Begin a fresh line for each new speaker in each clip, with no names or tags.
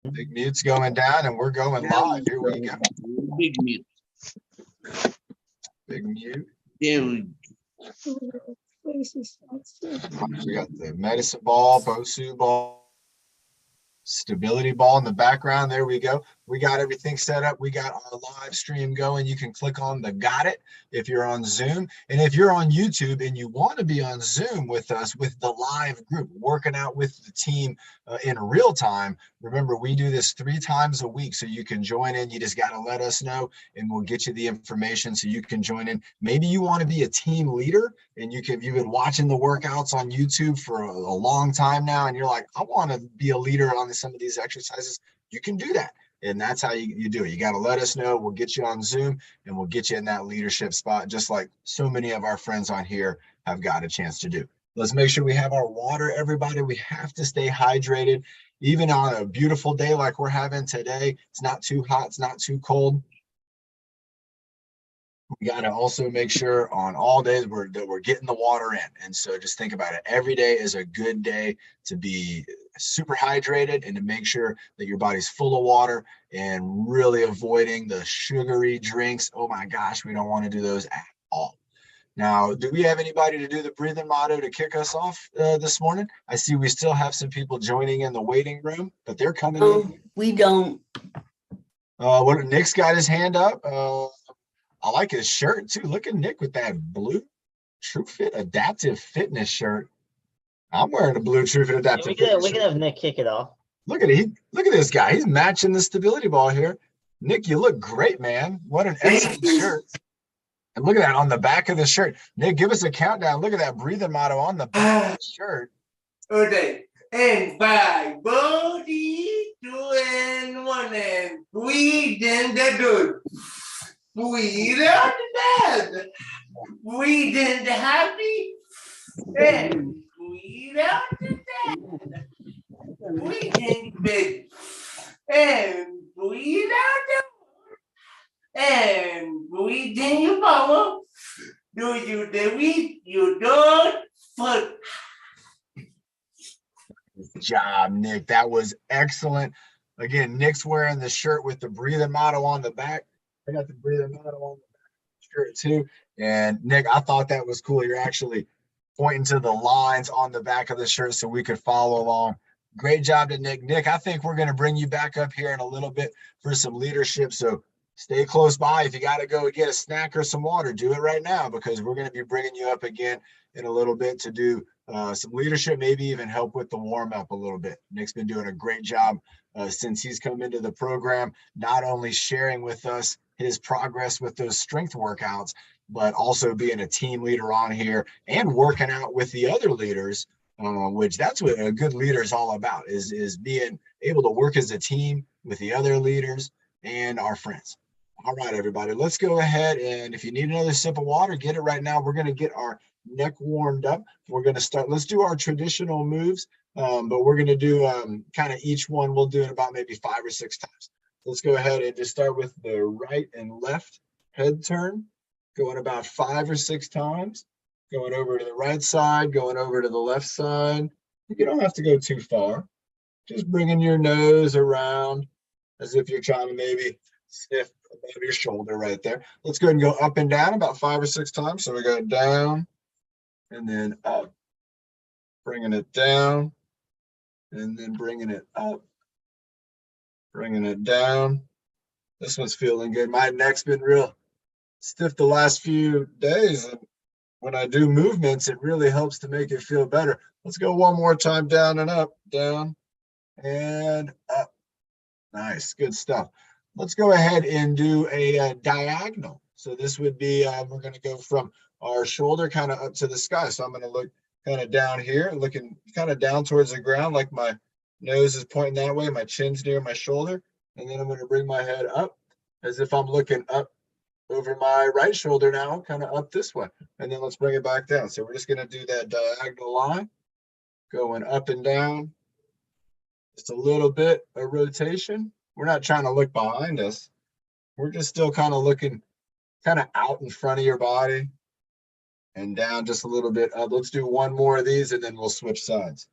Big mute's going down and we're going live. Here we go.
Big mute.
Big mute.
There we go.
We got the medicine ball, Bosu ball, stability ball in the background. There we go. We got everything set up. We got our live stream going. You can click on the got it if you're on Zoom. And if you're on YouTube and you want to be on Zoom with us, with the live group, working out with the team in real time, remember, we do this 3 times a week. So you can join in. You just got to let us know and we'll get you the information so you can join in. Maybe you want to be a team leader and you've been watching the workouts on YouTube for a long time now. And you're like, I want to be a leader on some of these exercises. You can do that. And that's how you do it. You got to let us know. We'll get you on Zoom and we'll get you in that leadership spot, just like so many of our friends on here have got a chance to do. Let's make sure we have our water, everybody. We have to stay hydrated, even on a beautiful day like we're having today. It's not too hot. It's not too cold. We got to also make sure on all days that we're getting the water in. And so just think about it. Every day is a good day to be super hydrated and to make sure that your body's full of water and really avoiding the sugary drinks. Oh my gosh, we don't want to do those at all. Now, do we have anybody to do the breathing motto to kick us off this morning? I see we still have some people joining in the waiting room, but they're coming in.
We don't.
Nick's got his hand up. I like his shirt too. Look at Nick with that blue TruFit Adaptive Fitness shirt. I'm wearing a blue TruFit Adaptive Fitness
we can have Nick kick it off.
Look at this guy. He's matching the stability ball here. Nick, you look great, man. What an excellent shirt. And look at that on the back of the shirt. Nick, give us a countdown. Look at that breathing motto on the back of the shirt.
Okay. And 5, 4, 3, 2, and 1, and breathe in the good. Breathe out the bad. Breathe in the happy. And breathe out the bad. Breathe in the big. And breathe out the and breathe in your power. Do you delete? You don't put.
Good job, Nick. That was excellent. Again, Nick's wearing the shirt with the breathing motto on the back. I got the breathing motto on the back of the shirt too. And Nick, I thought that was cool. You're actually pointing to the lines on the back of the shirt so we could follow along. Great job to Nick. Nick, I think we're going to bring you back up here in a little bit for some leadership. So stay close by. If you got to go get a snack or some water, do it right now because we're going to be bringing you up again in a little bit to do some leadership, maybe even help with the warm up a little bit. Nick's been doing a great job since he's come into the program, not only sharing with us his progress with those strength workouts, but also being a team leader on here and working out with the other leaders, which that's what a good leader is all about, is being able to work as a team with the other leaders and our friends. All right, everybody, let's go ahead. And if you need another sip of water, get it right now. We're going to get our neck warmed up. We're going to start. Let's do our traditional moves, but we're going to do kind of each one. We'll do it about maybe 5 or 6 times. Let's go ahead and just start with the right and left head turn, going about 5 or 6 times, going over to the right side, going over to the left side. You don't have to go too far. Just bringing your nose around as if you're trying to maybe sniff above your shoulder right there. Let's go ahead and go up and down about 5 or 6 times. So we go down and then up, bringing it down and then bringing it up, bringing it down. This one's feeling good. My neck's been real stiff the last few days. And when I do movements, it really helps to make it feel better. Let's go one more time, down and up, down and up. Nice, good stuff. Let's go ahead and do a diagonal. So this would be, we're going to go from our shoulder kind of up to the sky. So I'm going to look kind of down here, looking kind of down towards the ground, like my nose is pointing that way, my chin's near my shoulder. And then I'm going to bring my head up as if I'm looking up over my right shoulder now, kind of up this way. And then let's bring it back down. So we're just going to do that diagonal line, going up and down. Just a little bit of rotation. We're not trying to look behind us. We're just still kind of looking kind of out in front of your body and down just a little bit. Let's do one more of these and then we'll switch sides.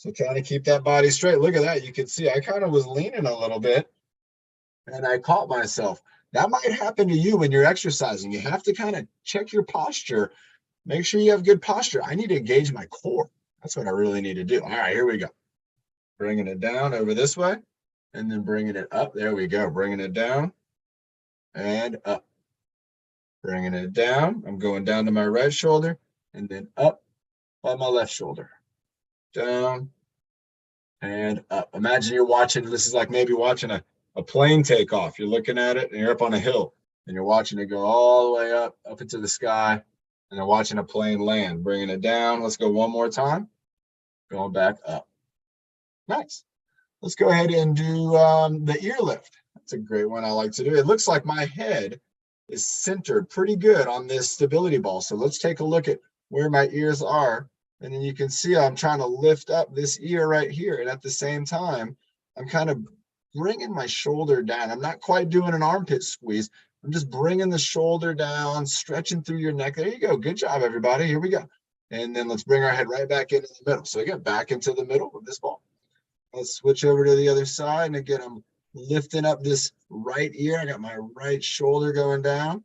So trying to keep that body straight. Look at that. You can see I kind of was leaning a little bit and I caught myself. That might happen to you when you're exercising. You have to kind of check your posture. Make sure you have good posture. I need to engage my core. That's what I really need to do. All right, here we go. Bringing it down over this way and then bringing it up. There we go. Bringing it down and up. Bringing it down. I'm going down to my right shoulder and then up on my left shoulder. Down and up. Imagine you're watching, this is like maybe watching a plane take off. You're looking at it and you're up on a hill and you're watching it go all the way up into the sky and then watching a plane land. Bringing it down. Let's go one more time. Going back up. Nice. Let's go ahead and do the ear lift. That's a great one I like to do. It looks like my head is centered pretty good on this stability ball. So let's take a look at where my ears are. And then you can see I'm trying to lift up this ear right here. And at the same time, I'm kind of bringing my shoulder down. I'm not quite doing an armpit squeeze. I'm just bringing the shoulder down, stretching through your neck. There you go. Good job, everybody. Here we go. And then let's bring our head right back into the middle. So again, back into the middle of this ball. Let's switch over to the other side. And again, I'm lifting up this right ear. I got my right shoulder going down.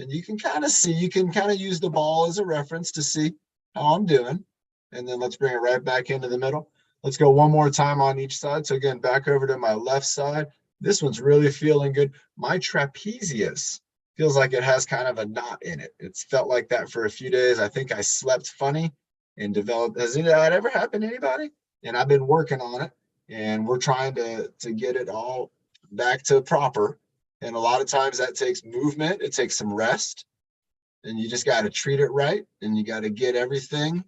And you can kind of see, you can kind of use the ball as a reference to see how I'm doing. And then let's bring it right back into the middle. Let's go one more time on each side. So again, back over to my left side. This one's really feeling good. My trapezius feels like it has kind of a knot in it. It's felt like that for a few days. I think I slept funny and developed. Has that ever happened to anybody? And I've been working on it, and we're trying to get it all back to proper. And a lot of times that takes movement. It takes some rest, and you just got to treat it right. And you got to get everything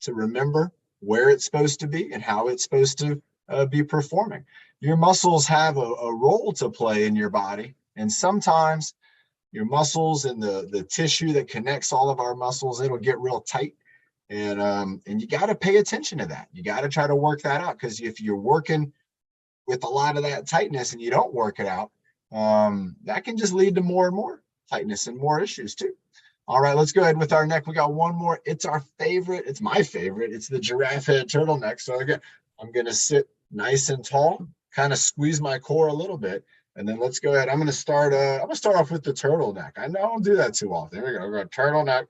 to remember where it's supposed to be and how it's supposed to be performing. Your muscles have a role to play in your body. And sometimes your muscles and the tissue that connects all of our muscles, it'll get real tight. And you got to pay attention to that. You got to try to work that out, because if you're working with a lot of that tightness and you don't work it out, that can just lead to more and more tightness and more issues too. All right, let's go ahead with our neck. We got one more. It's our favorite. It's my favorite. It's the giraffe head turtleneck. So again, I'm going to sit nice and tall, kind of squeeze my core a little bit. And then let's go ahead. I'm going to start off with the turtleneck. I know I don't do that too often. Here we go. We're going to turtleneck.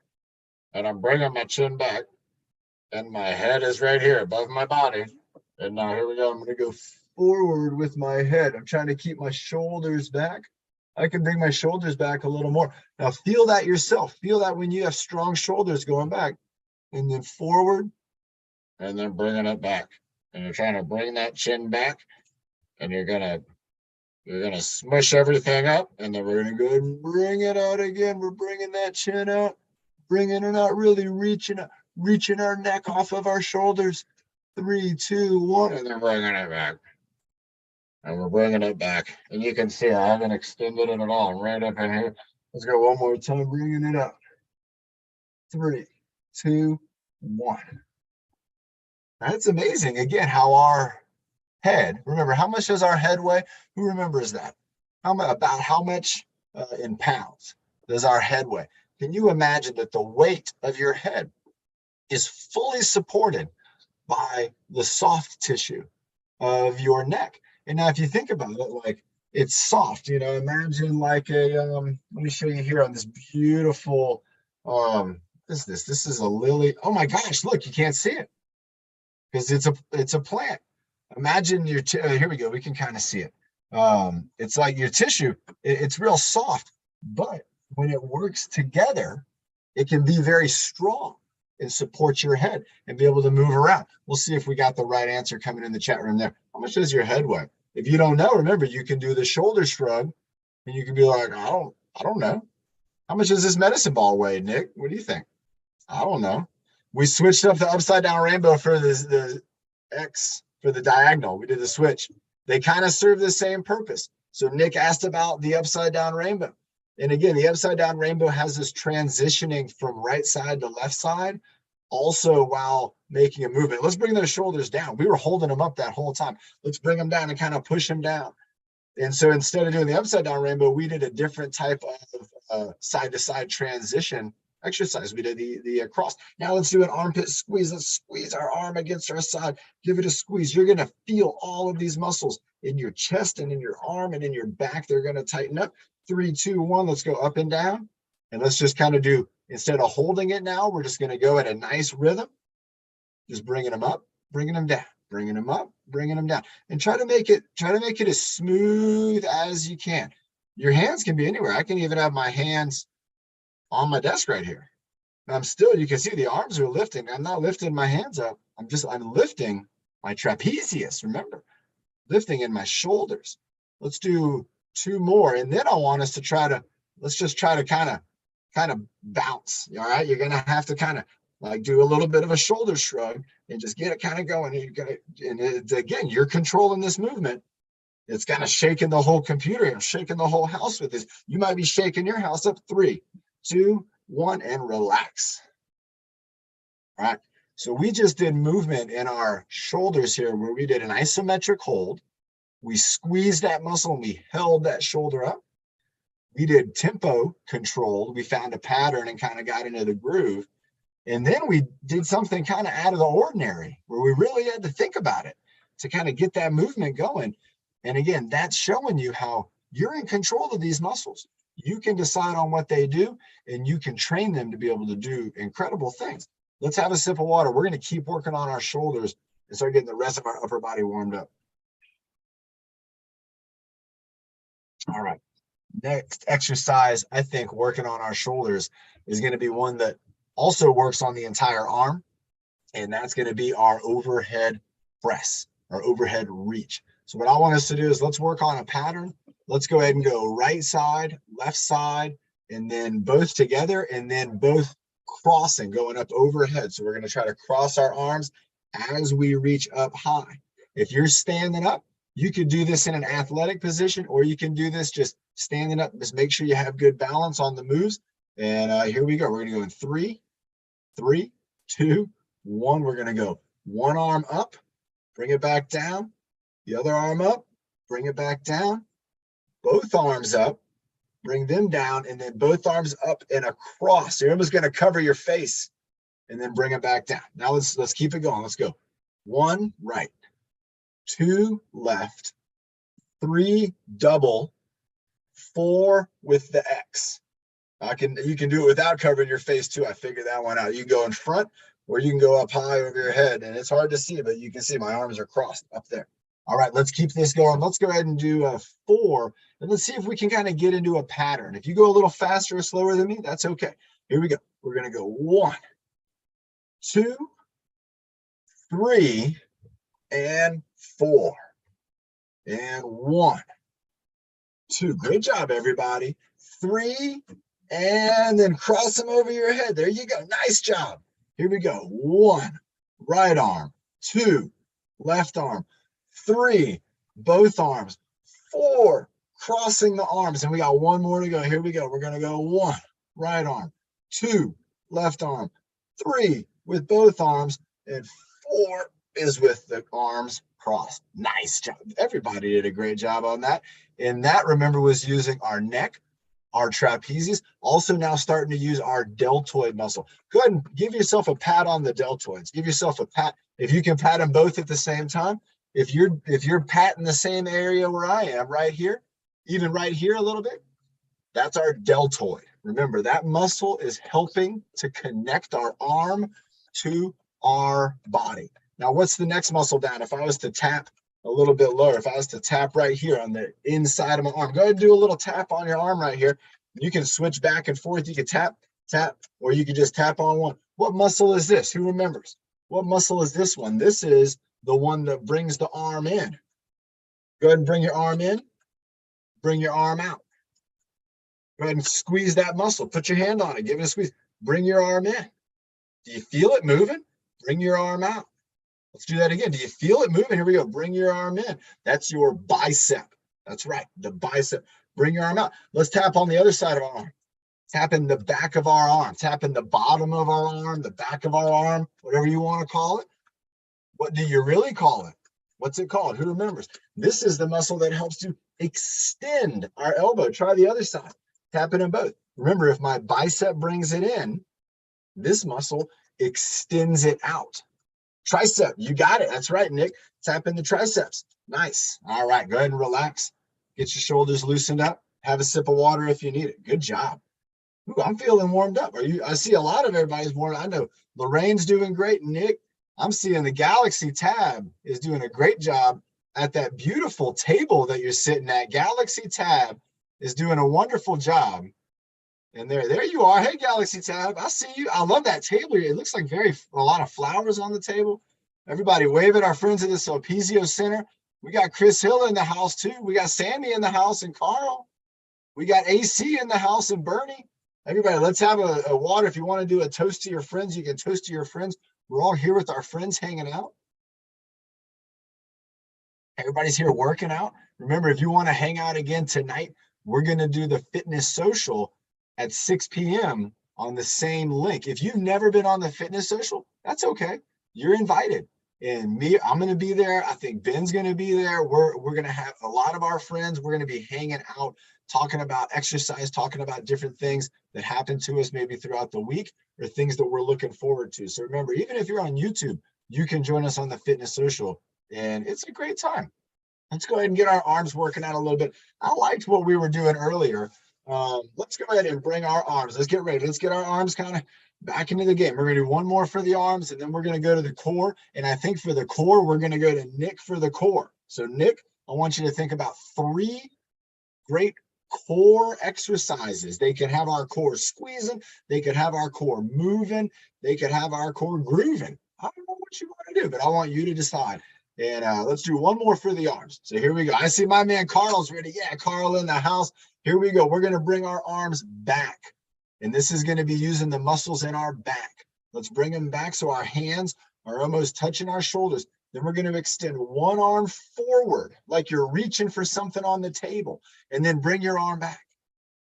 And I'm bringing my chin back, and my head is right here above my body. And now here we go. I'm going to go forward with my head. I'm trying to keep my shoulders back. I can bring my shoulders back a little more. Now feel that yourself. Feel that when you have strong shoulders going back, and then forward, and then bringing it back. And you're trying to bring that chin back, and you're gonna smush everything up, and then we're gonna go ahead and bring it out again. We're bringing that chin out. Bringing it out, really reaching our neck off of our shoulders. 3, 2, 1, and then bringing it back. And we're bringing it back. And you can see I haven't extended it at all. I'm right up in here. Let's go one more time, bringing it up. 3, 2, 1. That's amazing. Again, how our head, remember, how much does our head weigh? Who remembers that? About how much in pounds does our head weigh? Can you imagine that the weight of your head is fully supported by the soft tissue of your neck? And now if you think about it, like it's soft, imagine like let me show you here on this beautiful, what is this? This is a lily. Oh my gosh, look, you can't see it because it's a plant. Imagine here we go. We can kind of see it. It's like your tissue. It's real soft, but when it works together, it can be very strong and support your head and be able to move around. We'll see if we got the right answer coming in the chat room there. How much does your head weigh? If you don't know, remember, you can do the shoulder shrug, and you can be like, I don't know. How much does this medicine ball weigh, Nick? What do you think? I don't know. We switched up the upside down rainbow for the X, for the diagonal. We did the switch. They kind of serve the same purpose. So Nick asked about the upside down rainbow. And again, the upside down rainbow has this transitioning from right side to left side, also while making a movement. Let's bring those shoulders down. We were holding them up that whole time. Let's bring them down and kind of push them down. And so instead of doing the upside down rainbow, we did a different type of side to side transition exercise. We did the cross. Now let's do an armpit squeeze. Let's squeeze our arm against our side. Give it a squeeze. You're going to feel all of these muscles in your chest and in your arm and in your back. They're going to tighten up. 3, 2, 1. Let's go up and down. And let's just kind of do, instead of holding it now, we're just going to go at a nice rhythm. Just bringing them up, bringing them down, bringing them up, bringing them down. And try to make it as smooth as you can. Your hands can be anywhere. I can even have my hands on my desk right here. I'm still, you can see the arms are lifting. I'm not lifting my hands up. I'm lifting my trapezius, remember, lifting in my shoulders. Let's do 2 more. And then I want us to let's just try to kind of bounce. All right. You're going to have to kind of like do a little bit of a shoulder shrug and just get it kind of going. And again, you're controlling this movement. It's kind of shaking the whole computer and shaking the whole house with this. You might be shaking your house up. 3, 2, 1, and relax. All right. So we just did movement in our shoulders here where we did an isometric hold. We squeezed that muscle and we held that shoulder up. We did tempo control. We found a pattern and kind of got into the groove. And then we did something kind of out of the ordinary where we really had to think about it to kind of get that movement going. And again, that's showing you how you're in control of these muscles. You can decide on what they do and you can train them to be able to do incredible things. Let's have a sip of water. We're going to keep working on our shoulders and start getting the rest of our upper body warmed up. All right. Next exercise, I think working on our shoulders is going to be one that also works on the entire arm. And that's going to be our overhead press, our overhead reach. So what I want us to do is let's work on a pattern. Let's go ahead and go right side, left side, and then both together, and then both crossing, going up overhead. So we're going to try to cross our arms as we reach up high. If you're standing up, you could do this in an athletic position, or you can do this just standing up. Just make sure you have good balance on the moves. And here we go. We're going to go in 3, 3, 2, 1. We're going to go one arm up, bring it back down. The other arm up, bring it back down. Both arms up, bring them down, and then both arms up and across. You're almost going to cover your face and then bring it back down. Now let's keep it going. Let's go. 1 right, 2 left, 3 double, 4 with the X. You can do it without covering your face too. I figured that one out. You can go in front or you can go up high over your head, and it's hard to see, but you can see my arms are crossed up there. All right, let's keep this going. Let's go ahead and do 4, and let's see if we can kind of get into a pattern. If you go a little faster or slower than me, that's okay. Here we go. We're going to go 1, 2, 3, and 4, and 1, 2. Great job, everybody. 3, and then cross them over your head. There you go. Nice job. Here we go. 1, right arm. 2, left arm. 3, both arms. 4, crossing the arms. And we got 1 more to go. Here we go. We're going to go 1, right arm. 2, left arm. 3 with both arms. And 4 is with the arms crossed. Nice job. Everybody did a great job on that. And that, remember, was using our neck, our trapezius, also now starting to use our deltoid muscle. Go ahead and give yourself a pat on the deltoids. Give yourself a pat. If you can pat them both at the same time, if you're patting the same area where I am right here, even right here a little bit, that's our deltoid. Remember, that muscle is helping to connect our arm to our body. Now, what's the next muscle down? If I was to tap a little bit lower, if I was to tap right here on the inside of my arm, go ahead and do a little tap on your arm right here. You can switch back and forth. You can tap, tap, or you can just tap on one. What muscle is this? Who remembers? What muscle is this one? This is the one that brings the arm in. Go ahead and bring your arm in. Bring your arm out. Go ahead and squeeze that muscle. Put your hand on it. Give it a squeeze. Bring your arm in. Do you feel it moving? Bring your arm out. Let's do that again. Do you feel it moving? Here we go. Bring your arm in. That's your bicep. That's right. The bicep. Bring your arm out. Let's tap on the other side of our arm. Tap in the back of our arm. Tap in the bottom of our arm, the back of our arm, whatever you want to call it. What do you really call it? What's it called? Who remembers? This is the muscle that helps to extend our elbow. Try the other side. Tap it in both. Remember, if my bicep brings it in, This muscle extends it out. Tricep, you got it. That's right, Nick. Tap in the triceps. Nice. All right, go ahead and relax. Get your shoulders loosened up. Have a sip of water if you need it. Good job. Ooh, I'm feeling warmed up. Are you? I see a lot of everybody's warmed. I know Lorraine's doing great. Nick, I'm seeing the Galaxy Tab is doing a great job at that beautiful table that you're sitting at. Galaxy Tab is doing a wonderful job. And there you are. Hey, Galaxy Tab, I see you. I love that table. It looks like a lot of flowers on the table. Everybody wave at our friends at the Sulpizio Center. We got Chris Hill in the house too. We got Sammy in the house and Carl. We got AC in the house and Bernie. Everybody, let's have a water. If you want to do a toast to your friends, you can toast to your friends. We're all here with our friends hanging out. Everybody's here working out. Remember, if you want to hang out again tonight, we're going to do the fitness social at 6 p.m. on the same link. If you've never been on the fitness social, that's okay. You're invited. And me, I'm going to be there. I think Ben's going to be there. We're going to have a lot of our friends. We're going to be hanging out, talking about exercise, talking about different things that happen to us maybe throughout the week or things that we're looking forward to. So remember, even if you're on YouTube, you can join us on the fitness social and it's a great time. Let's go ahead and get our arms working out a little bit. I liked what we were doing earlier. Let's go ahead and bring our arms. Let's get ready. Let's get our arms kind of back into the game. We're going to do one more for the arms, and then we're going to go to the core. And I think for the core, we're going to go to Nick for the core. So Nick, I want you to think about 3 great core exercises. They can have our core squeezing. They could have our core moving. They could have our core grooving. I don't know what you want to do, but I want you to decide. And let's do one more for the arms. So here we go. I see my man Carl's ready. Yeah, Carl in the house. Here we go. We're going to bring our arms back. And this is going to be using the muscles in our back. Let's bring them back so our hands are almost touching our shoulders. Then we're going to extend one arm forward, like you're reaching for something on the table. And then bring your arm back.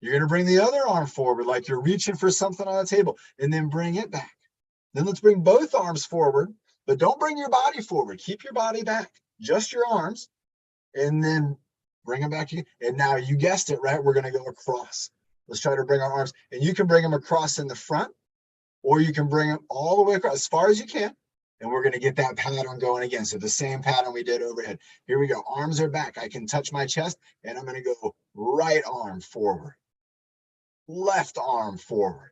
You're going to bring the other arm forward, like you're reaching for something on the table. And then bring it back. Then let's bring both arms forward. But don't bring your body forward. Keep your body back, just your arms, and then bring them back. And now you guessed it, right? We're going to go across. Let's try to bring our arms. And you can bring them across in the front, or you can bring them all the way across as far as you can. And we're going to get that pattern going again. So the same pattern we did overhead. Here we go. Arms are back. I can touch my chest, and I'm going to go right arm forward, left arm forward,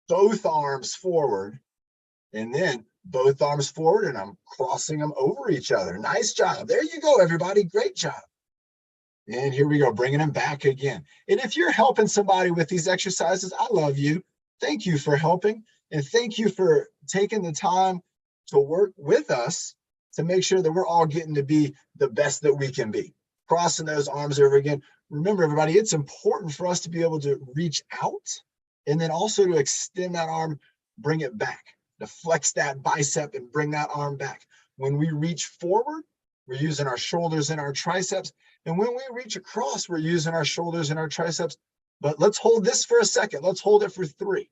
both arms forward, and then both arms forward, and I'm crossing them over each other. Nice job. There you go, everybody. Great job. And here we go, bringing them back again. And if you're helping somebody with these exercises, I love you. Thank you for helping. And thank you for taking the time to work with us to make sure that we're all getting to be the best that we can be. Crossing those arms over again. Remember, everybody, it's important for us to be able to reach out and then also to extend that arm, bring it back. To flex that bicep and bring that arm back. When we reach forward, we're using our shoulders and our triceps. And when we reach across, we're using our shoulders and our triceps. But let's hold this for a second. Let's hold it for 3,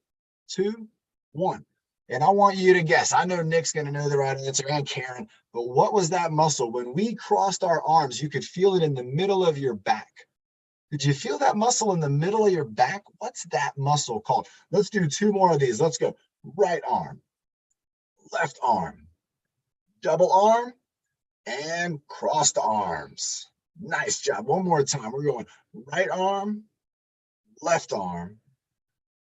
2, 1. And I want you to guess. I know Nick's going to know the right answer and Karen, but what was that muscle? When we crossed our arms, you could feel it in the middle of your back. Did you feel that muscle in the middle of your back? What's that muscle called? Let's do 2 more of these. Let's go. Right arm. Left arm, double arm, and crossed arms. Nice job. One more time. We're going right arm, left arm,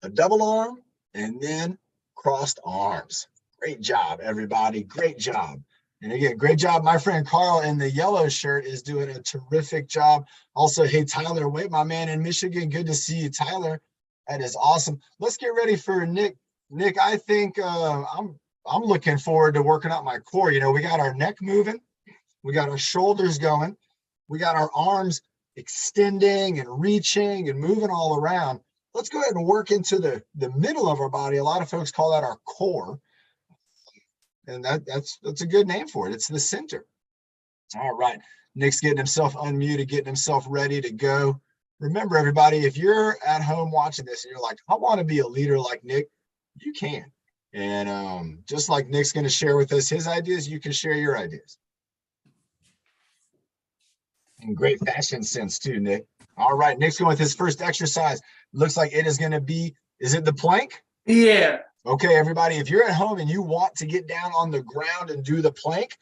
a double arm, and then crossed arms. Great job, everybody. Great job. And again, great job. My friend Carl in the yellow shirt is doing a terrific job. Also, hey, Tyler, wait, my man in Michigan. Good to see you, Tyler. That is awesome. Let's get ready for Nick. Nick, I think I'm looking forward to working out my core. You know, we got our neck moving. We got our shoulders going. We got our arms extending and reaching and moving all around. Let's go ahead and work into the middle of our body. A lot of folks call that our core. And that's a good name for it. It's the center. All right. Nick's getting himself unmuted, getting himself ready to go. Remember, everybody, if you're at home watching this and you're like, I want to be a leader like Nick, you can. And just like Nick's going to share with us his ideas, you can share your ideas. And great fashion sense too, Nick. All right, Nick's going with his first exercise. Looks like it is going to be, is it the plank?
Yeah.
Okay, everybody, if you're at home and you want to get down on the ground and do the plank,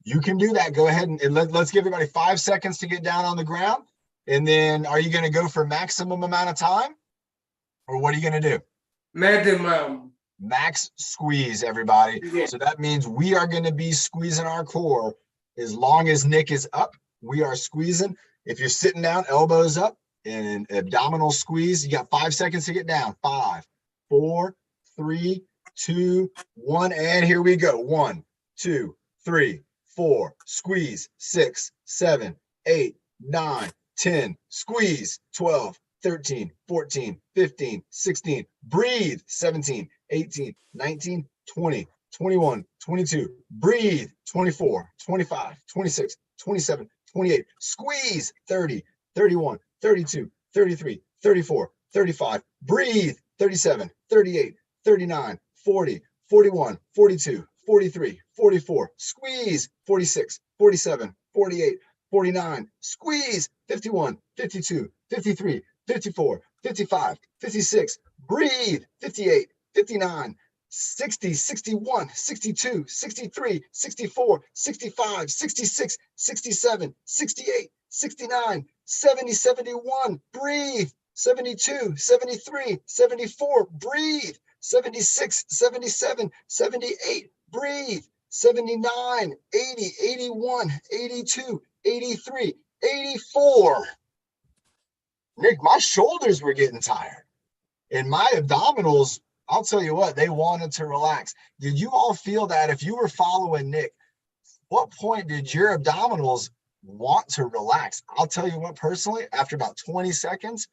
you can do that. Go ahead and let's give everybody 5 seconds to get down on the ground. And then are you going to go for maximum amount of time? Or what are you going to do?
Maximum.
Max squeeze, everybody.
Yeah.
So that means we are going to be squeezing our core as long as Nick is up. We are squeezing. If you're sitting down, elbows up, and an abdominal squeeze, you got 5 seconds to get down. 5, 4, 3, 2, 1, and here we go. 1, 2, 3, 4, squeeze. 6, 7, 8, 9, 10, squeeze. 12, 13, 14, 15, 16, breathe. 17, 18, 19, 20, 21, 22, breathe. 24, 25, 26, 27, 28, squeeze. 30, 31, 32, 33, 34, 35, breathe. 37, 38, 39, 40, 41, 42, 43, 44, squeeze. 46, 47, 48, 49, squeeze. 51, 52, 53, 54, 55, 56, breathe. 58, 59, 60, 61, 62, 63, 64, 65, 66, 67, 68, 69, 70, 71, breathe. 72, 73, 74, breathe. 76, 77, 78, breathe. 79, 80, 81, 82, 83, 84. Nick, my shoulders were getting tired. And my abdominals, I'll tell you what, they wanted to relax. Did you all feel that? If you were following Nick, what point did your abdominals want to relax? I'll tell you what, personally, after about 20 seconds,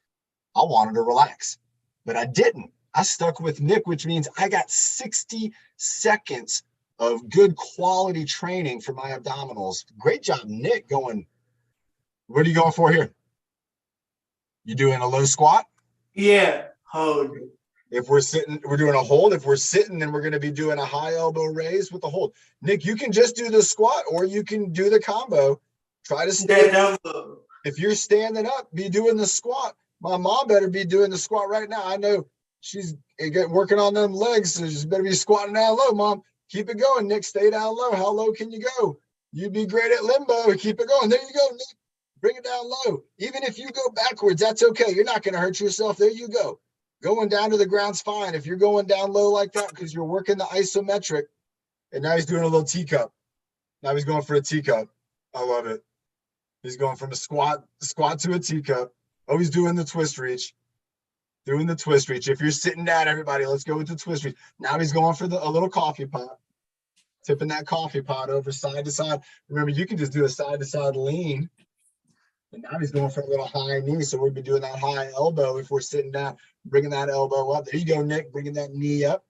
I wanted to relax, but I didn't. I stuck with Nick, which means I got 60 seconds of good quality training for my abdominals. Great job, Nick, going. What are you going for here? You doing a low squat?
Yeah, hold.
If we're sitting, we're doing a hold. If we're sitting, then we're going to be doing a high elbow raise with the hold. Nick, you can just do the squat or you can do the combo. Try to stay. If you're standing up, be doing the squat. My mom better be doing the squat right now. I know she's working on them legs, so she better be squatting down low, Mom. Keep it going, Nick. Stay down low. How low can you go? You'd be great at limbo. Keep it going. There you go, Nick. Bring it down low. Even if you go backwards, that's okay. You're not going to hurt yourself. There you go. Going down to the ground's fine. If you're going down low like that because you're working the isometric, and now he's doing a little teacup. Now he's going for a teacup. I love it. He's going from a squat to a teacup. Oh, he's doing the twist reach. Doing the twist reach. If you're sitting down, everybody, let's go with the twist reach. Now he's going for a little coffee pot. Tipping that coffee pot over side to side. Remember, you can just do a side to side lean. And now he's going for a little high knee. So we'll be doing that high elbow if we're sitting down, bringing that elbow up. There you go, Nick, bringing that knee up.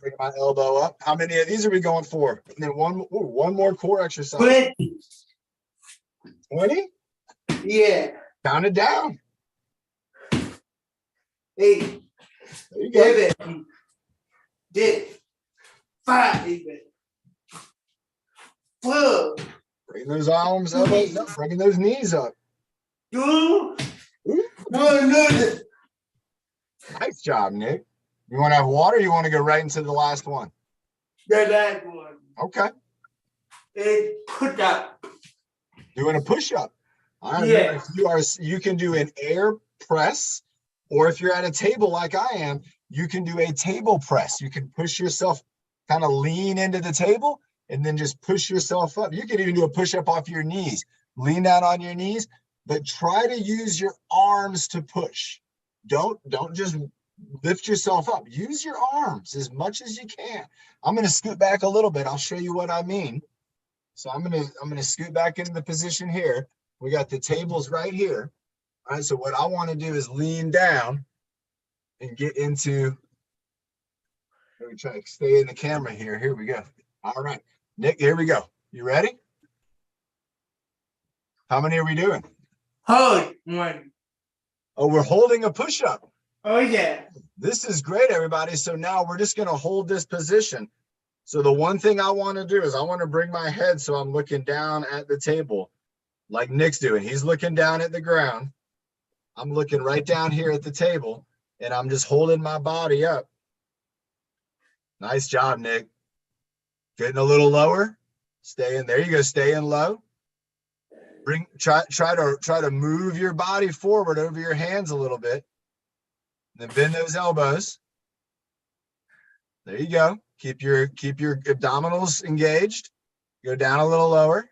Bring my elbow up. How many of these are we going for? And then one more core exercise. 20?
Yeah.
Count it down.
8,
There you go.
7, 6, 5, 4,
Bring those arms, elbows up, bringing those knees up.
2,
Ooh.
1.
Nice job, Nick. You want to have water? Or you want to go right into the last one?
The last one
Okay.
is put up.
Doing a push-up. All right.
Yeah.
You can do an air press, or if you're at a table like I am, you can do a table press. You can push yourself, kind of lean into the table, and then just push yourself up. You can even do a push-up off your knees. Lean down on your knees, but try to use your arms to push. Don't just lift yourself up. Use your arms as much as you can. I'm going to scoot back a little bit. I'll show you what I mean. So I'm going to scoot back into the position here. We got the tables right here. All right. So what I want to do is lean down and get into, let me try to stay in the camera here. Here we go. All right, Nick, here we go. You ready? How many are we doing?
Hold 1.
Oh, we're holding a push-up.
Oh, yeah.
This is great, everybody. So now we're just going to hold this position. So the one thing I want to do is I want to bring my head so I'm looking down at the table like Nick's doing. He's looking down at the ground. I'm looking right down here at the table, and I'm just holding my body up. Nice job, Nick. Getting a little lower. Stay in. There you go. Stay in low. Try to move your body forward over your hands a little bit. Then bend those elbows. There you go. Keep your abdominals engaged. Go down a little lower.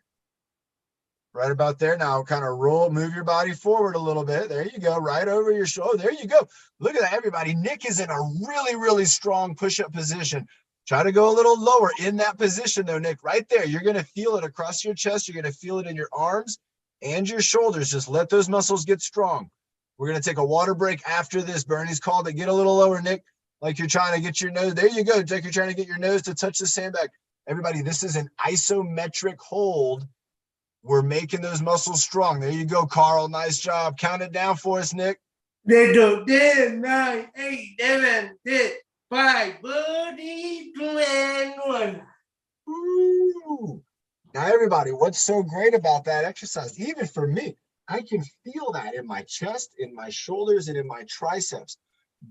Right about there. Now kind of move your body forward a little bit. There you go. Right over your shoulder. There you go. Look at that, everybody. Nick is in a really, really strong push-up position. Try to go a little lower in that position though, Nick. Right there. You're going to feel it across your chest. You're going to feel it in your arms and your shoulders. Just let those muscles get strong. We're going to take a water break after this. Bernie's called it. Get a little lower, Nick. Like you're trying to get your nose. There you go. Like you're trying to get your nose to touch the sandbag. Everybody, this is an isometric hold. We're making those muscles strong. There you go, Carl. Nice job. Count it down for us, Nick.
10, 9, 8, 7, 6, 5, 4, 3, 2, and 1.
Ooh. Now, everybody, what's so great about that exercise, even for me, I can feel that in my chest, in my shoulders, and in my triceps.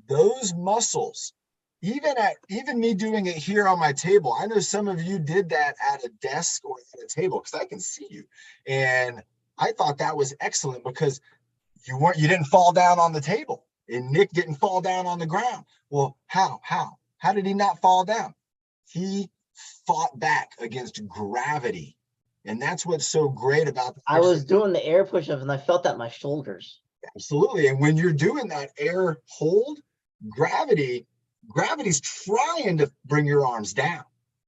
Those muscles, even me doing it here on my table. I know some of you did that at a desk or at a table because I can see you. And I thought that was excellent because you didn't fall down on the table and Nick didn't fall down on the ground. Well, how did he not fall down? He fought back against gravity. And that's what's so great about the
I was doing the air push-ups and I felt that in my shoulders.
Absolutely. And when you're doing that air hold, gravity's trying to bring your arms down,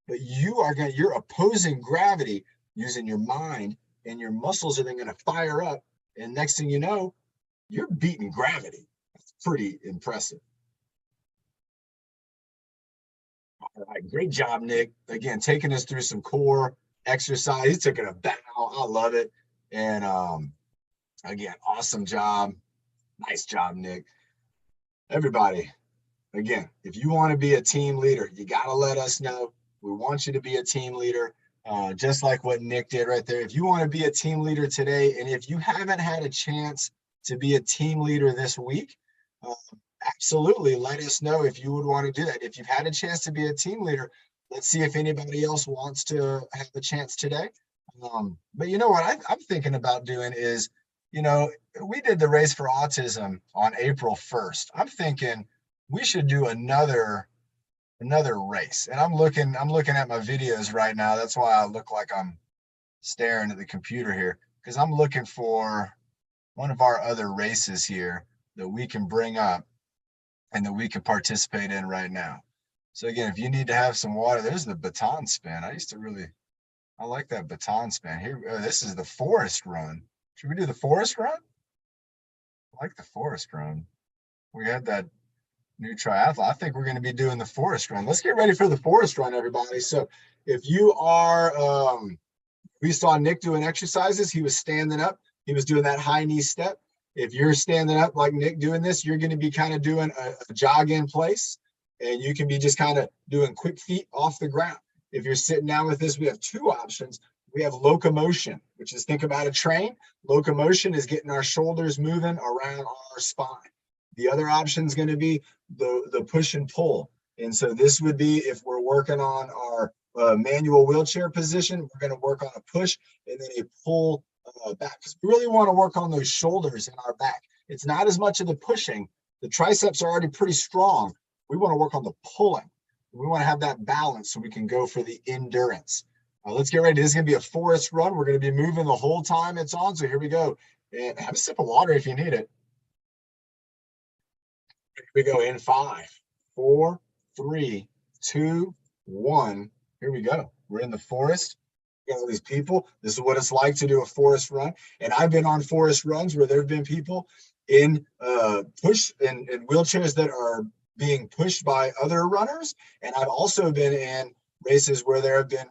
but you're opposing gravity using your mind, and your muscles are then going to fire up. And next thing you know, you're beating gravity. That's pretty impressive. All right. Great job, Nick. Again, taking us through some core exercise. He's taking a bow. I love it. And, again, awesome job. Nice job, Nick. Everybody, again, if you want to be a team leader, you got to let us know. We want you to be a team leader, just like what Nick did right there. If you want to be a team leader today, and if you haven't had a chance to be a team leader this week, absolutely let us know if you would want to do that. If you've had a chance to be a team leader, let's see if anybody else wants to have a chance today. But you know what I'm thinking about doing is, we did the Race for Autism on April 1st. I'm thinking we should do another race. And I'm looking at my videos right now. That's why I look like I'm staring at the computer here, because I'm looking for one of our other races here that we can bring up and that we can participate in right now. So again, if you need to have some water, there's the baton spin. I like that baton spin. Here, this is the forest run. Should we do the forest run? I like the forest run. We had that new triathlon. I think we're going to be doing the forest run. Let's get ready for the forest run, everybody. So if you are, we saw Nick doing exercises. He was standing up. He was doing that high knee step. If you're standing up like Nick doing this, you're going to be kind of doing a jog in place, and you can be just kind of doing quick feet off the ground. If you're sitting down with this, we have two options. We have locomotion, which is, think about a train. Locomotion is getting our shoulders moving around our spine. The other option is going to be the push and pull. And so this would be, if we're working on our manual wheelchair position, we're going to work on a push and then a pull back. Because we really want to work on those shoulders in our back. It's not as much of the pushing. The triceps are already pretty strong. We want to work on the pulling. We want to have that balance so we can go for the endurance. Let's get ready. This is going to be a forest run. We're going to be moving the whole time it's on. So here we go. And have a sip of water if you need it. Here we go in 5, 4, 3, 2, 1. Here we go. We're in the forest. We got all these people. This is what it's like to do a forest run. And I've been on forest runs where there have been people in wheelchairs that are being pushed by other runners. And I've also been in races where there have been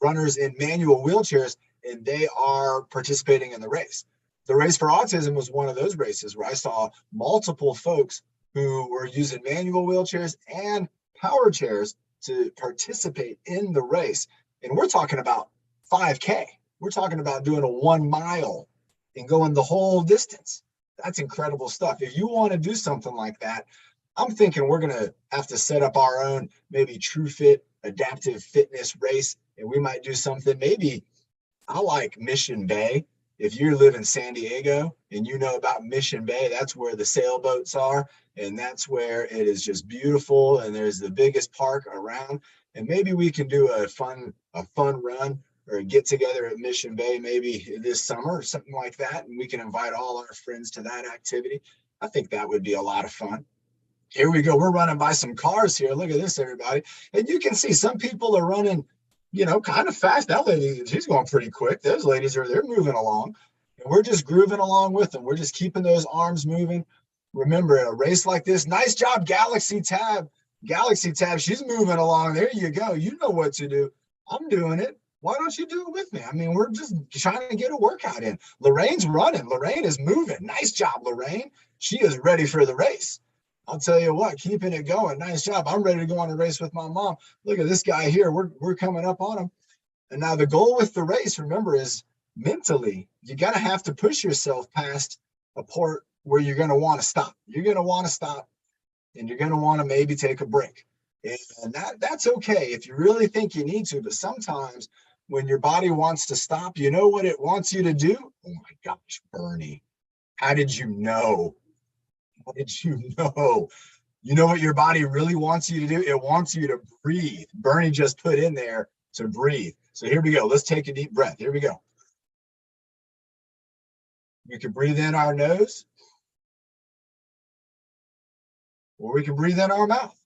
runners in manual wheelchairs and they are participating in the race. The Race for Autism was one of those races where I saw multiple folks who were using manual wheelchairs and power chairs to participate in the race. And we're talking about 5K. We're talking about doing a 1 mile and going the whole distance. That's incredible stuff. If you want to do something like that, I'm thinking we're going to have to set up our own maybe TruFit adaptive fitness race. And we might do something. Maybe I like Mission Bay. If you live in San Diego and you know about Mission Bay, that's where the sailboats are. And that's where it is just beautiful. And there's the biggest park around. And maybe we can do a fun run or a get together at Mission Bay maybe this summer or something like that. And we can invite all our friends to that activity. I think that would be a lot of fun. Here we go. We're running by some cars here. Look at this, everybody. And you can see some people are running, you know, kind of fast. That lady, she's going pretty quick. Those ladies they're moving along. And we're just grooving along with them. We're just keeping those arms moving. Remember, a race like this, nice job, Galaxy Tab. Galaxy Tab, she's moving along. There you go. You know what to do. I'm doing it. Why don't you do it with me? I mean, we're just trying to get a workout in. Lorraine's running. Lorraine is moving. Nice job, Lorraine. She is ready for the race. I'll tell you what, keeping it going. Nice job. I'm ready to go on a race with my mom. Look at this guy here. We're coming up on him. And now the goal with the race, remember, is mentally, you got to have to push yourself past a part where you're going to want to stop. You're going to want to stop and you're going to want to maybe take a break. And that's okay if you really think you need to. But sometimes when your body wants to stop, you know what it wants you to do? Oh my gosh, Bernie, how did you know? How did you know? You know what your body really wants you to do? It wants you to breathe. Bernie just put in there to breathe. So here we go. Let's take a deep breath. Here we go. We can breathe in our nose, or we can breathe in our mouth.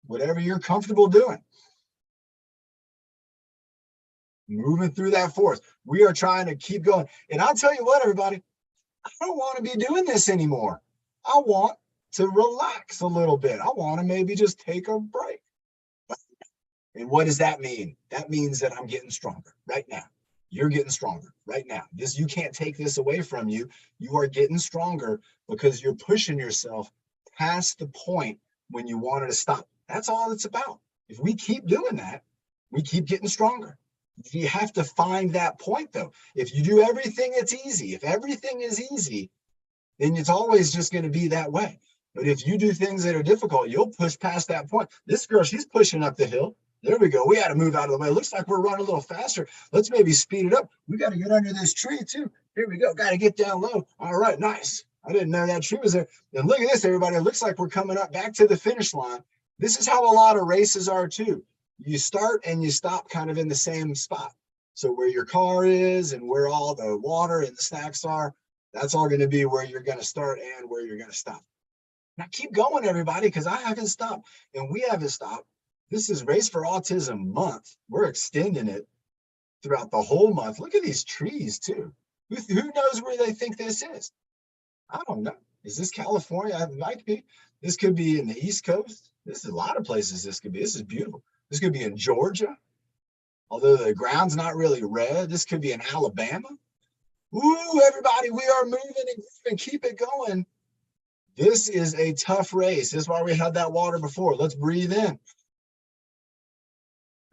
Whatever you're comfortable doing. Moving through that force. We are trying to keep going. And I'll tell you what, everybody, I don't want to be doing this anymore. I want to relax a little bit. I want to maybe just take a break. And what does that mean? That means that I'm getting stronger right now. You're getting stronger right now. You can't take this away from you. You are getting stronger because you're pushing yourself past the point when you wanted to stop. That's all it's about. If we keep doing that, we keep getting stronger. You have to find that point though. If you do everything, it's easy. If everything is easy, then it's always just going to be that way. But if you do things that are difficult, you'll push past that point. This girl, she's pushing up the hill. There we go. We had to move out of the way. It looks like we're running a little faster. Let's maybe speed it up. We got to get under this tree too. Here we go. Got to get down low. All right, nice. I didn't know that tree was there. And look at this, everybody. It looks like we're coming up back to the finish line. This is how a lot of races are too. You start and you stop kind of in the same spot. So where your car is and where all the water and the snacks are, that's all going to be where you're going to start and where you're going to stop. Now keep going, everybody, because I haven't stopped and we haven't stopped. This is Race for Autism month. We're extending it throughout the whole month. Look at these trees too. Who knows where they think this is? I don't know. Is this California? It might be. This could be in the East Coast. This is a lot of places this could be. This is beautiful. This could be in Georgia, although the ground's not really red. This could be in Alabama. Ooh, everybody, we are moving and keep it going. This is a tough race. This is why we had that water before. Let's breathe in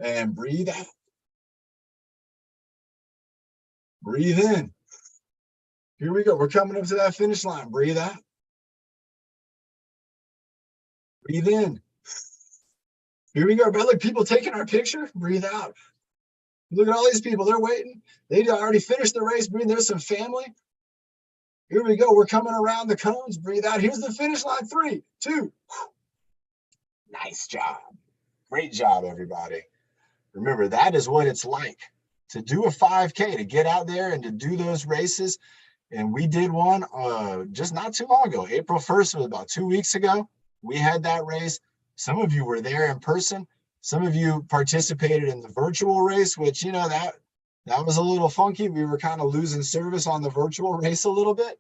and breathe out. Breathe in. Here we go. We're coming up to that finish line. Breathe out. Breathe in. Here we go. But look, people taking our picture. Breathe out. Look at all these people. They're waiting. They already finished the race. Breathe. There's some family. Here we go. We're coming around the cones. Breathe out. Here's the finish line. 3, 2. Nice job. Great job, everybody. Remember, that is what it's like to do a 5K, to get out there and to do those races. And we did one just not too long ago. April 1st was about 2 weeks ago. We had that race. Some of you were there in person. Some of you participated in the virtual race, which, you know, that was a little funky. We were kind of losing service on the virtual race a little bit.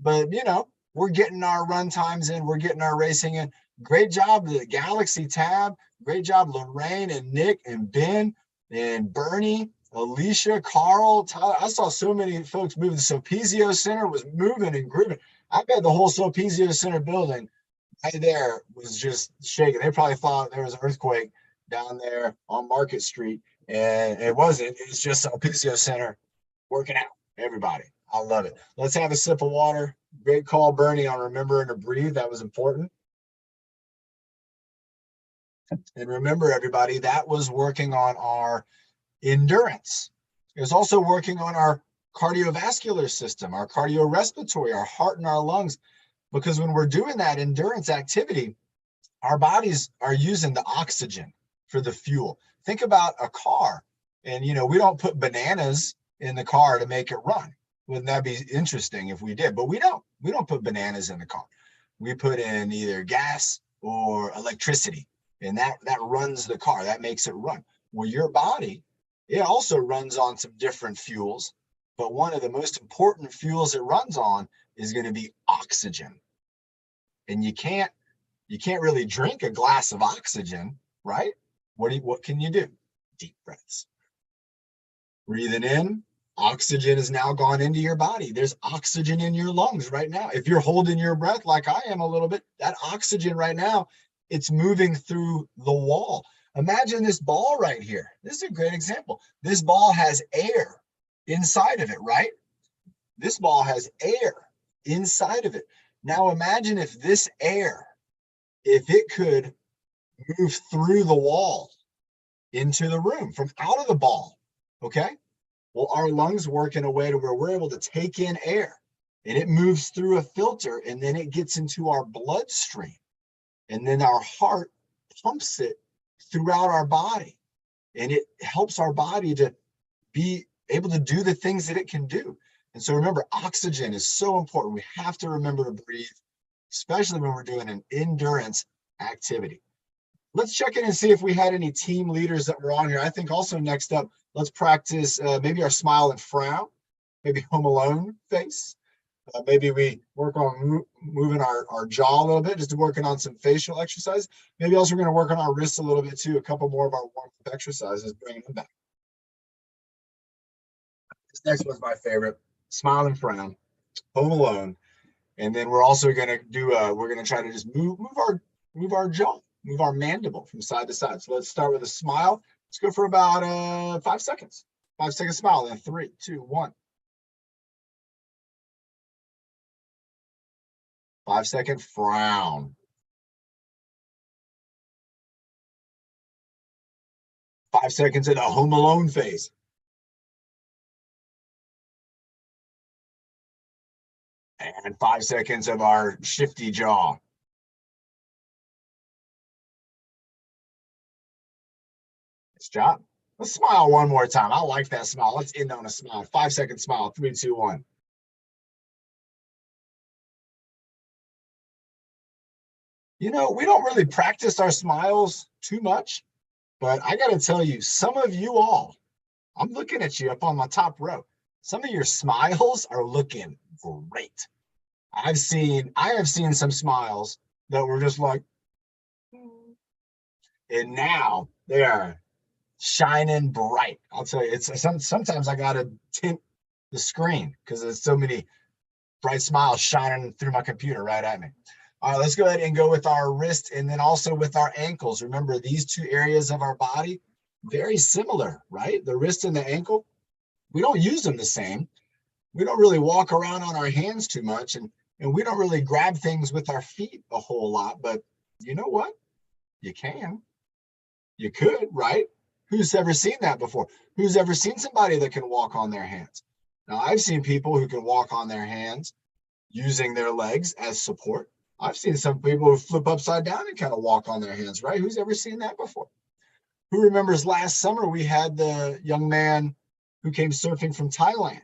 But, you know, we're getting our run times in. We're getting our racing in. Great job, the Galaxy Tab. Great job, Lorraine and Nick and Ben and Bernie, Alicia, Carl, Tyler. I saw so many folks moving. The Sopizio Center was moving and grooving. I bet the whole Sopizio Center building right there was just shaking. They probably thought there was an earthquake down there on Market Street, and it wasn't. It's just Sopizio Center working out. Everybody, I love it. Let's have a sip of water. Great call, Bernie, on remembering to breathe. That was important. And remember, everybody, that was working on our endurance. It was also working on our cardiovascular system, our cardiorespiratory, our heart and our lungs. Because when we're doing that endurance activity, our bodies are using the oxygen for the fuel. Think about a car. And, we don't put bananas in the car to make it run. Wouldn't that be interesting if we did? But we don't. We don't put bananas in the car. We put in either gas or electricity. And that runs the car. That makes it run. Well, your body, it also runs on some different fuels. But one of the most important fuels it runs on is going to be oxygen. And you can't really drink a glass of oxygen, right? What can you do? Deep breaths. Breathing in, oxygen has now gone into your body. There's oxygen in your lungs right now. If you're holding your breath like I am a little bit, that oxygen right now, it's moving through the wall. Imagine this ball right here. This is a great example. This ball has air inside of it, right? This ball has air inside of it. Now imagine if this air, if it could move through the wall into the room from out of the ball, okay? Well, our lungs work in a way to where we're able to take in air and it moves through a filter and then it gets into our bloodstream. And then our heart pumps it throughout our body. And it helps our body to be able to do the things that it can do. And so remember, oxygen is so important. We have to remember to breathe, especially when we're doing an endurance activity. Let's check in and see if we had any team leaders that were on here. I think also next up, let's practice maybe our smile and frown, maybe Home Alone face. Maybe we work on moving our jaw a little bit, just working on some facial exercise. Maybe also we're going to work on our wrists a little bit too, a couple more of our warm-up exercises, bringing them back. This next one's my favorite, smile and frown, Home Alone. And then we're also going to do, we're going to try to just move our jaw, move our mandible from side to side. So let's start with a smile. Let's go for about 5 seconds. 5 second smile, then 3, 2, 1. 5 second frown. 5 seconds in a Home Alone face. And 5 seconds of our shifty jaw. Nice job. Let's smile one more time. I like that smile. Let's end on a smile. 5 second smile. 3, 2, 1. We don't really practice our smiles too much, but I got to tell you, some of you all, I'm looking at you up on my top row. Some of your smiles are looking great. I have seen some smiles that were just like, and now they are shining bright. I'll tell you, sometimes I gotta tint the screen because there's so many bright smiles shining through my computer right at me. All right, let's go ahead and go with our wrist and then also with our ankles. Remember, these two areas of our body, very similar, right? The wrist and the ankle, we don't use them the same. We don't really walk around on our hands too much, and we don't really grab things with our feet a whole lot, but you know what? You can. You could, right? Who's ever seen that before? Who's ever seen somebody that can walk on their hands? Now, I've seen people who can walk on their hands using their legs as support. I've seen some people who flip upside down and kind of walk on their hands, right? Who's ever seen that before? Who remembers last summer we had the young man who came surfing from Thailand,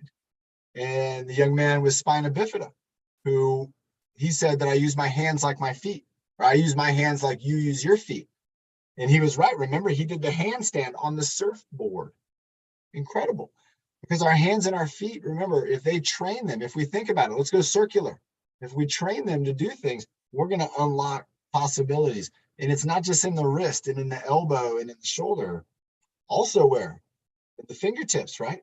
and the young man with spina bifida, who he said that I use my hands like my feet, or I use my hands like you use your feet. And he was right. Remember, he did the handstand on the surfboard. Incredible. Because our hands and our feet, remember, if they train them, if we think about it, let's go circular. If we train them to do things, we're going to unlock possibilities. And it's not just in the wrist and in the elbow and in the shoulder. Also where? At the fingertips, right?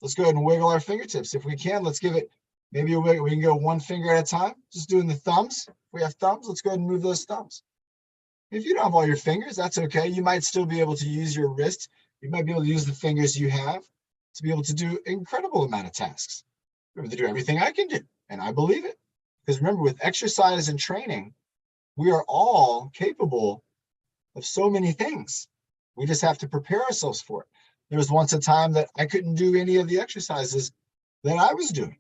Let's go ahead and wiggle our fingertips. If we can, let's give it maybe a wiggle. We can go one finger at a time, just doing the thumbs. If we have thumbs, let's go ahead and move those thumbs. If you don't have all your fingers, that's okay. You might still be able to use your wrist. You might be able to use the fingers you have to be able to do an incredible amount of tasks. Be able to do everything I can do, and I believe it. Because remember, with exercise and training, we are all capable of so many things. We just have to prepare ourselves for it. There was once a time that I couldn't do any of the exercises that I was doing.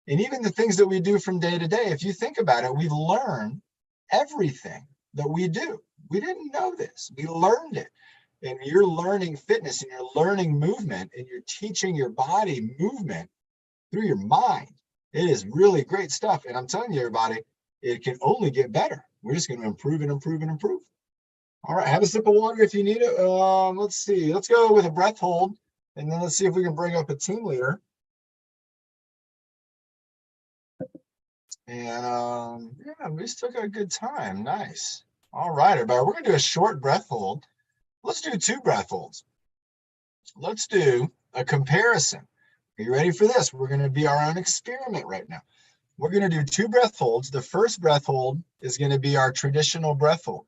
And even the things that we do from day to day, if you think about it, we've learned everything that we do. We didn't know this. We learned it. And you're learning fitness and you're learning movement and you're teaching your body movement through your mind. It is really great stuff. And I'm telling you, everybody, it can only get better. We're just going to improve and improve and improve. All right, have a sip of water if you need it. Let's see. Let's go with a breath hold. And then let's see if we can bring up a team leader. And yeah, we still got a good time. Nice. All right, everybody. We're going to do a short breath hold. Let's do 2 breath holds. Let's do a comparison. Are you ready for this? We're going to be our own experiment right now. We're going to do 2 breath holds. The first breath hold is going to be our traditional breath hold.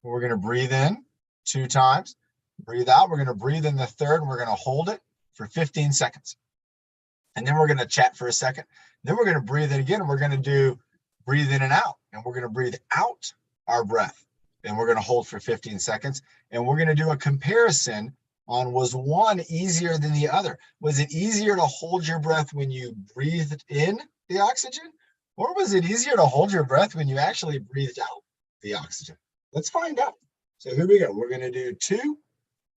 We're going to breathe in 2 times, breathe out. We're going to breathe in the third, and we're going to hold it for 15 seconds. And then we're going to chat for a second. Then we're going to breathe in again, and we're going to do breathe in and out. And we're going to breathe out our breath. And we're going to hold for 15 seconds. And we're going to do a comparison on, was one easier than the other? Was it easier to hold your breath when you breathed in the oxygen? Or was it easier to hold your breath when you actually breathed out the oxygen? Let's find out. So here we go. We're going to do 2.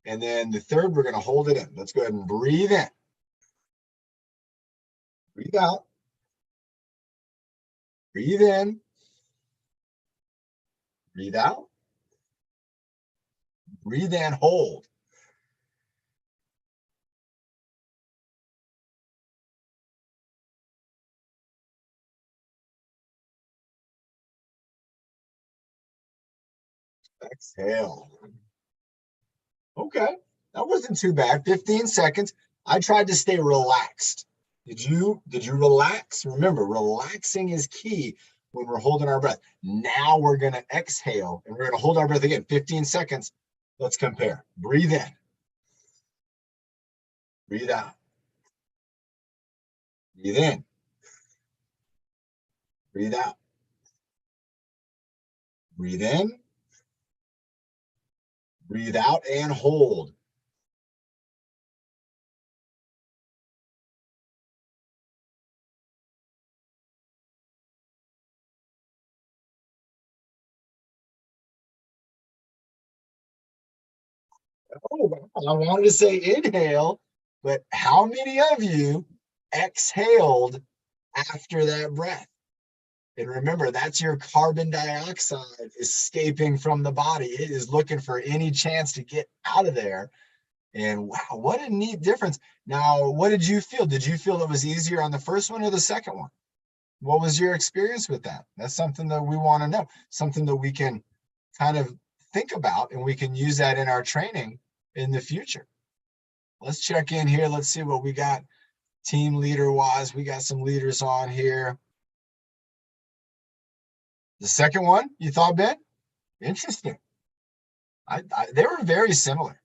And then the third, we're going to hold it in. Let's go ahead and breathe in. Breathe out. Breathe in. Breathe out. Breathe in, hold. Exhale. Okay, that wasn't too bad. 15 seconds. I tried to stay relaxed. Did you relax? Remember, relaxing is key when we're holding our breath. Now we're going to exhale and we're going to hold our breath again. 15 seconds. Let's compare. Breathe in. Breathe out. Breathe in. Breathe out. Breathe in. Breathe out and hold. Oh, I wanted to say inhale, but how many of you exhaled after that breath? And remember, that's your carbon dioxide escaping from the body. It is looking for any chance to get out of there. And wow, what a neat difference. Now, what did you feel? Did you feel it was easier on the first one or the second one? What was your experience with that? That's something that we want to know, something that we can kind of think about, and we can use that in our training in the future. Let's check in here. Let's see what we got team leader wise. We got some leaders on here. The second one, you thought, Ben? Interesting. They were very similar.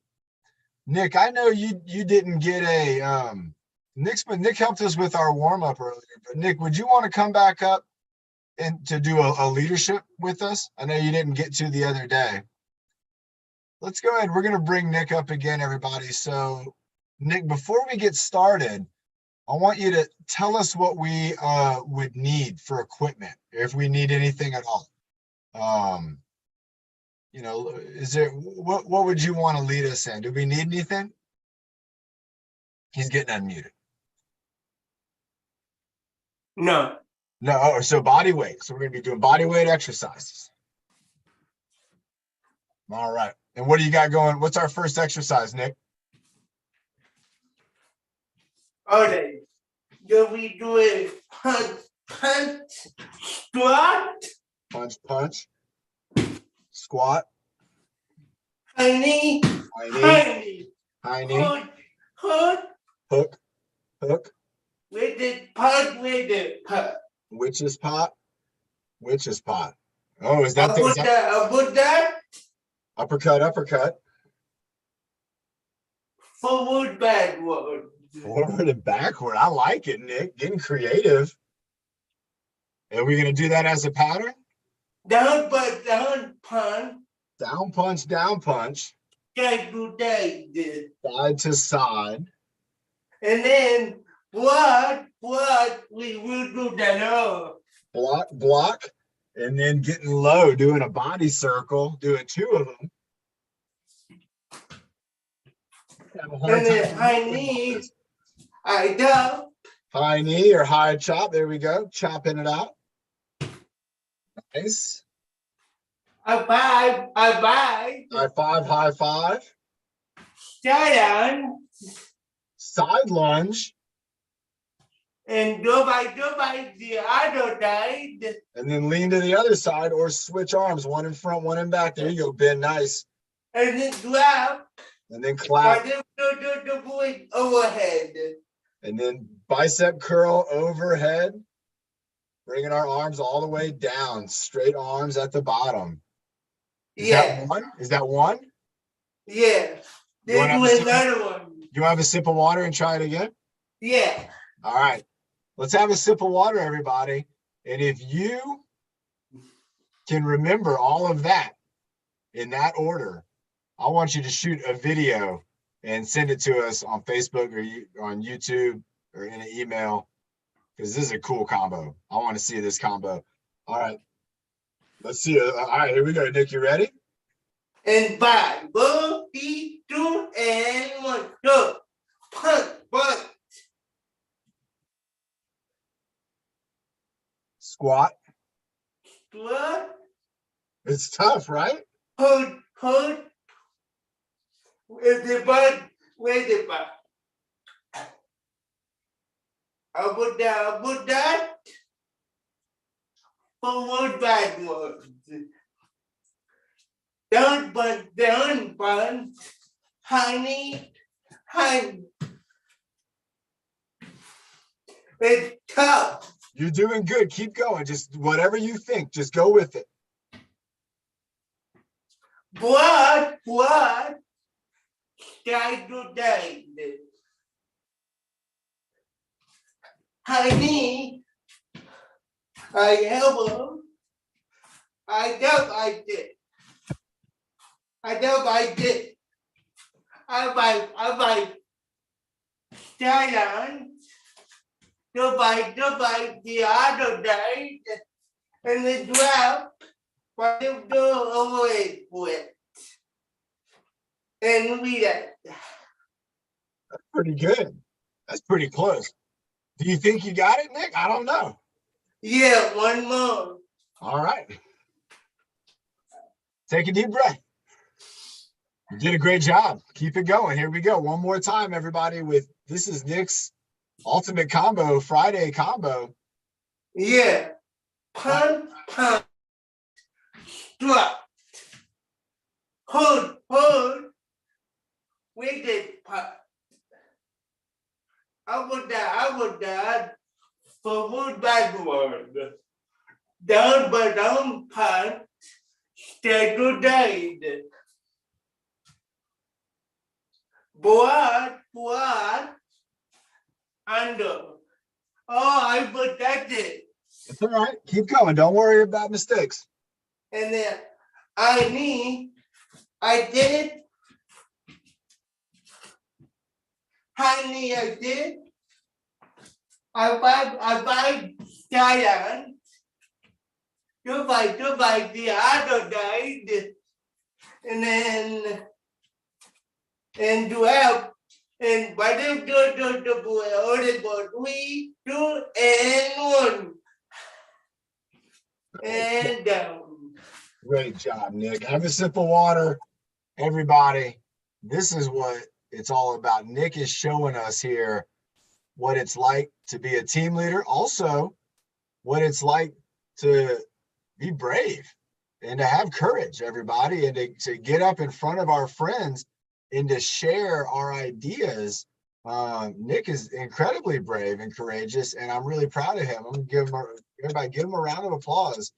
Nick, I know you didn't get a Nick helped us with our warm-up earlier, but Nick, would you want to come back up and to do a leadership with us? I know you didn't get to the other day. Let's go ahead. We're going to bring Nick up again, everybody. So Nick, before we get started, I want you to tell us what we would need for equipment, if we need anything at all. Is there, what would you want to lead us in? Do we need anything? He's getting unmuted.
No.
No, oh, so body weight. So we're going to be doing body weight exercises. All right. And what do you got going? What's our first exercise, Nick?
Okay. You'll be doing punch, squat,
Punch, squat,
hiney,
hiney,
hook,
hook,
with the putt.
witch's pot. Oh, is that the uppercut,
forward, backward.
forward and backward? I like it, Nick. Getting creative. Are we gonna do that as a pattern?
Down, but down, punch,
Down punch, down punch,
side to side.
side to side.
And then what we will do the low.
Block, block, and then getting low, doing a body circle, doing 2 of them. Have a hard
And then
time
high
remembering all
knee,
this.
I jump,
High knee or high chop. There we go. Chopping it out. Nice.
I five,
High five, high five.
down,
Side lunge.
and go by the other side.
And then lean to the other side or switch arms, one in front, one in back. There you go, Ben. Nice.
And then drop,
And then
but
clap.
then the point overhead.
And then bicep curl overhead. Bringing our arms all the way down. Straight arms at the bottom. Is
Yeah,
that one? Is that one?
yeah.
You wanna
Then
have a
do
sip?
another one.
You want to have a sip of water and try it again?
Yeah.
All right. Let's have a sip of water, everybody. And if you can remember all of that in that order, I want you to shoot a video and send it to us on Facebook or on YouTube or in an email, because this is a cool combo. I want to see this combo. All right. Let's see. All right, here we go. Nick, you ready?
And 5, 4, 3, 2, and 1, go. Punch, punch.
Squat.
What?
It's tough, right?
Hold. Where's the butt? Where's the butt? Put that. Forward, backward. Down, punch. Honey. It's tough.
You're doing good. Keep going. Just whatever you think, just go with it.
What? Side to side. Honey. I elbow. I did. I bite. Silence. Go by the other side. And then drop. But you go away with. And read it.
Pretty good. That's pretty close. Do you think you got it, Nick? I don't know.
Yeah, one more.
All right. Take a deep breath. You did a great job. Keep it going. Here we go. One more time, everybody, with this is Nick's Ultimate Combo, Friday combo.
Yeah. Punch. Drop. Hold. With it. Punch. I would that. Forward, backward. Down, but down, punch. Stay to side. What? Under. Oh, I protect it.
It's all right. Keep going. Don't worry about mistakes.
And then I did. I did. I buy giant. You buy the other side. And then and do help. And by the board, 3, 2, and 1. And down.
Great job, Nick. Have a sip of water, everybody. This is what it's all about. Nick is showing us here what it's like to be a team leader. Also, what it's like to be brave and to have courage, everybody, and to get up in front of our friends and to share our ideas. Nick is incredibly brave and courageous, and I'm really proud of him. I'm gonna give him a round of applause.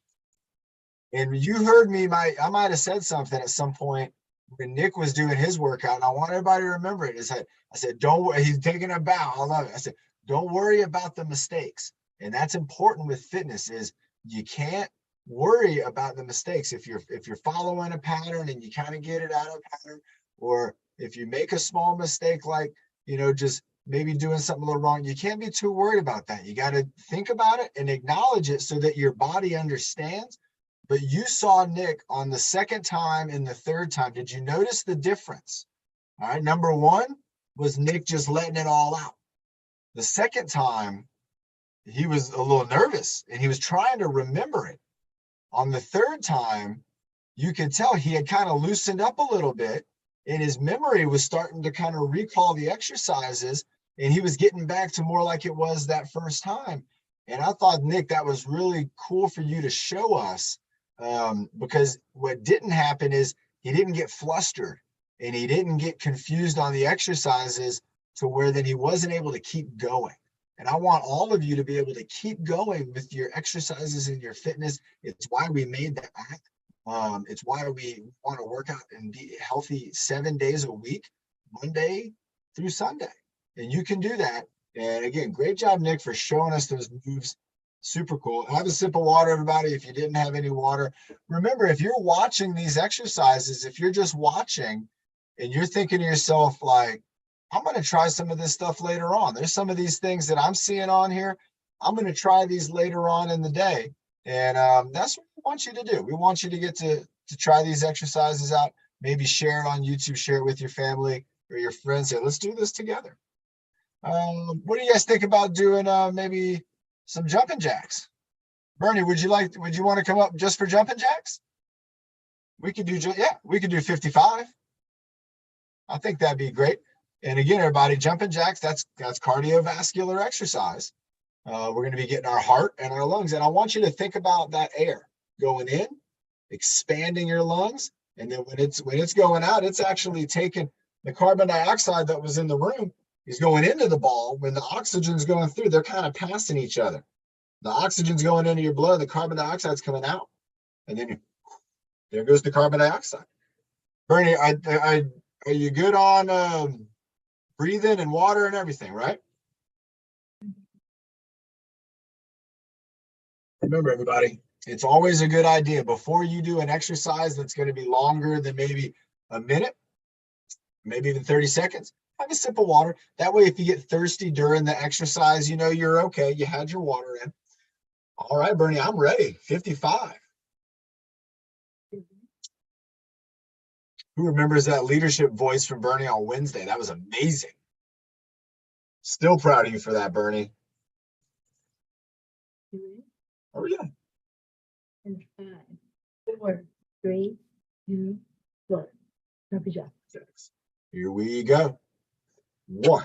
And you heard me, I might have said something at some point when Nick was doing his workout, and I want everybody to remember it. I said, don't worry, he's taking a bow. I love it. I said, don't worry about the mistakes. And that's important with fitness, is you can't worry about the mistakes. If you're following a pattern and you kind of get it out of pattern, or if you make a small mistake, like, just maybe doing something a little wrong, you can't be too worried about that. You got to think about it and acknowledge it so that your body understands. But you saw Nick on the second time and the third time. Did you notice the difference? All right. Number one was Nick just letting it all out. The second time, he was a little nervous and he was trying to remember it. On the third time, you could tell he had kind of loosened up a little bit and his memory was starting to kind of recall the exercises, and he was getting back to more like it was that first time. And I thought, Nick, that was really cool for you to show us, because what didn't happen is he didn't get flustered and he didn't get confused on the exercises to where then he wasn't able to keep going. And I want all of you to be able to keep going with your exercises and your fitness. It's why we made the app. It's why we want to work out and be healthy 7 days a week, Monday through Sunday. And you can do that. And again, great job, Nick, for showing us those moves. Super cool. Have a sip of water, everybody, if you didn't have any water. Remember, if you're watching these exercises, if you're just watching and you're thinking to yourself, like, I'm going to try some of this stuff later on. There's some of these things that I'm seeing on here. I'm going to try these later on in the day. And that's what we want you to do. We want you to get to try these exercises out. Maybe share it on YouTube, share it with your family or your friends. Say, let's do this together. What do you guys think about doing maybe some jumping jacks? Bernie, would you want to come up just for jumping jacks? We could do 55. I think that'd be great. And again, everybody, jumping jacks, that's cardiovascular exercise. We're going to be getting our heart and our lungs. And I want you to think about that air going in, expanding your lungs. And then when it's going out, it's actually taking the carbon dioxide that was in the room is going into the ball. When the oxygen's going through, they're kind of passing each other. The oxygen's going into your blood, the carbon dioxide's coming out. And then there goes the carbon dioxide. Bernie, are you good on breathing and water and everything, right? Remember, everybody, it's always a good idea before you do an exercise that's going to be longer than maybe a minute, maybe even 30 seconds, have a sip of water. That way, if you get thirsty during the exercise, you know you're okay. You had your water in. All right, Bernie, I'm ready. 55. Who remembers that leadership voice from Bernie on Wednesday? That was amazing. Still proud of you for that, Bernie. Oh, yeah.
And 5, 4, 3, 2, 1. Happy job.
Here we go. 1,